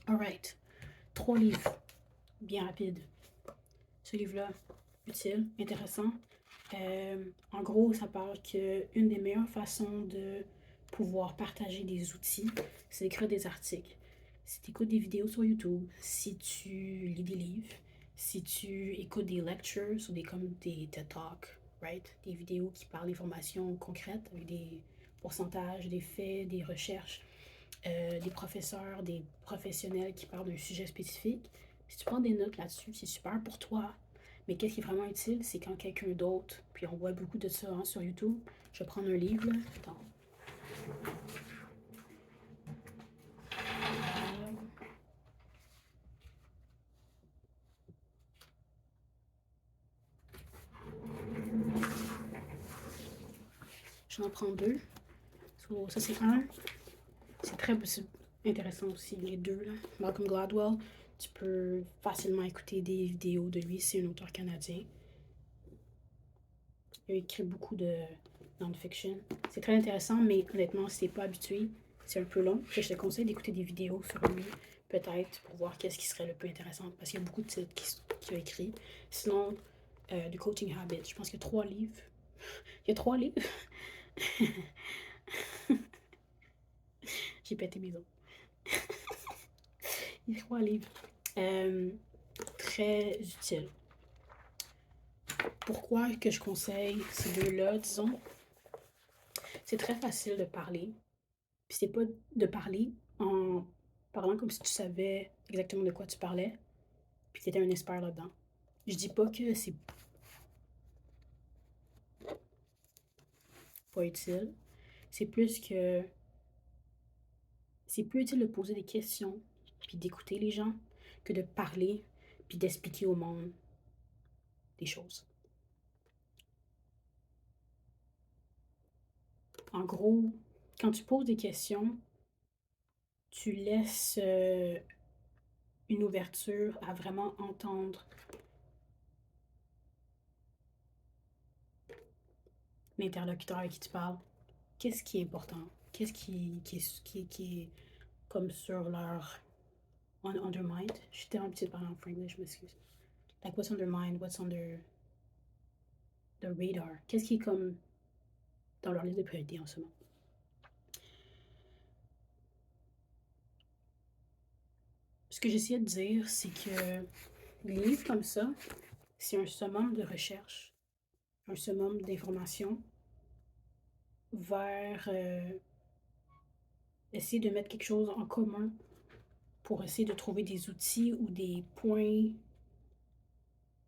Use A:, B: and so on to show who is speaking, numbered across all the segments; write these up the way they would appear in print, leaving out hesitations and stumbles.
A: Alright. 3 livres, bien rapides. Ce livre-là, utile, intéressant. En gros, ça parle qu'une des meilleures façons de pouvoir partager des outils, c'est d'écrire des articles. Si tu écoutes des vidéos sur YouTube, si tu lis des livres, si tu écoutes des lectures ou comme des TED Talks, right? Des vidéos qui parlent d'informations concrètes avec des pourcentages, des faits, des recherches, des professeurs, des professionnels qui parlent d'un sujet spécifique. Si tu prends des notes là-dessus, c'est super pour toi. Mais qu'est-ce qui est vraiment utile, c'est quand quelqu'un d'autre, puis on voit beaucoup de ça sur YouTube. Je vais prendre un livre, là. Attends. Je vais en prendre deux. So, ça, c'est un. C'est très intéressant aussi, les deux. Là. Malcolm Gladwell, tu peux facilement écouter des vidéos de lui. C'est un auteur canadien. Il a écrit beaucoup de non-fiction. C'est très intéressant, mais honnêtement, si t'es pas habitué, c'est un peu long. Je te conseille d'écouter des vidéos sur lui, peut-être, pour voir qu'est-ce qui serait le plus intéressant, parce qu'il y a beaucoup de titres qu'il a écrit. Sinon, The Coaching Habit, je pense qu'il y a 3 livres. Il y a 3 livres. J'ai pété mes os. Il y a 3 livres. Très utiles. Pourquoi que je conseille ces deux-là, disons? C'est très facile de parler. Puis c'est pas de parler en parlant comme si tu savais exactement de quoi tu parlais, puis tu étais un expert là-dedans. Je dis pas que c'est pas utile. C'est plus que c'est plus utile de poser des questions, puis d'écouter les gens, que de parler, puis d'expliquer au monde des choses. En gros, quand tu poses des questions, tu laisses une ouverture à vraiment entendre l'interlocuteur avec qui tu parles. Qu'est-ce qui est important? Qu'est-ce qui est comme sur leur on their mind. Je suis tellement petite parler en franglais, je m'excuse. Like what's on their mind, what's on their radar. Qu'est-ce qui est comme dans leur liste de priorités en ce moment. Ce que j'essayais de dire, c'est que les livres comme ça, c'est un summum de recherche, un summum d'informations vers essayer de mettre quelque chose en commun pour essayer de trouver des outils ou des points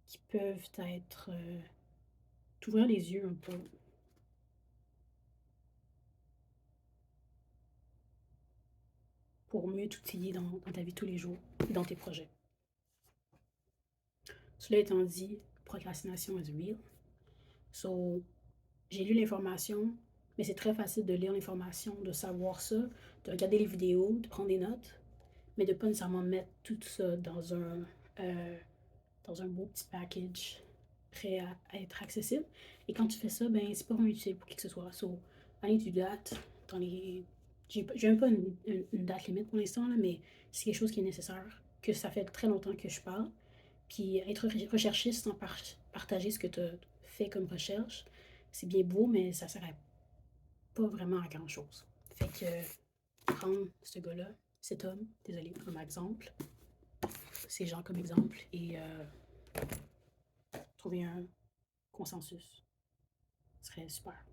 A: qui peuvent être t'ouvrir les yeux un peu pour mieux t'outiller dans ta vie tous les jours et dans tes projets. Cela étant dit, procrastination is real. So, j'ai lu l'information, mais c'est très facile de lire l'information, de savoir ça, de regarder les vidéos, de prendre des notes, mais de ne pas nécessairement mettre tout ça dans un beau petit package prêt à être accessible. Et quand tu fais ça, ben c'est pas vraiment utile pour qui que ce soit. So, I need to do that dans les... J'ai même pas une date limite pour l'instant, mais c'est quelque chose qui est nécessaire, que ça fait très longtemps que je parle. Puis être recherchiste sans partager ce que tu as fait comme recherche, c'est bien beau, mais ça sert pas vraiment à grand chose. Fait que prendre ce gars-là, cet homme, désolé, comme exemple, ces gens comme exemple, et trouver un consensus serait super.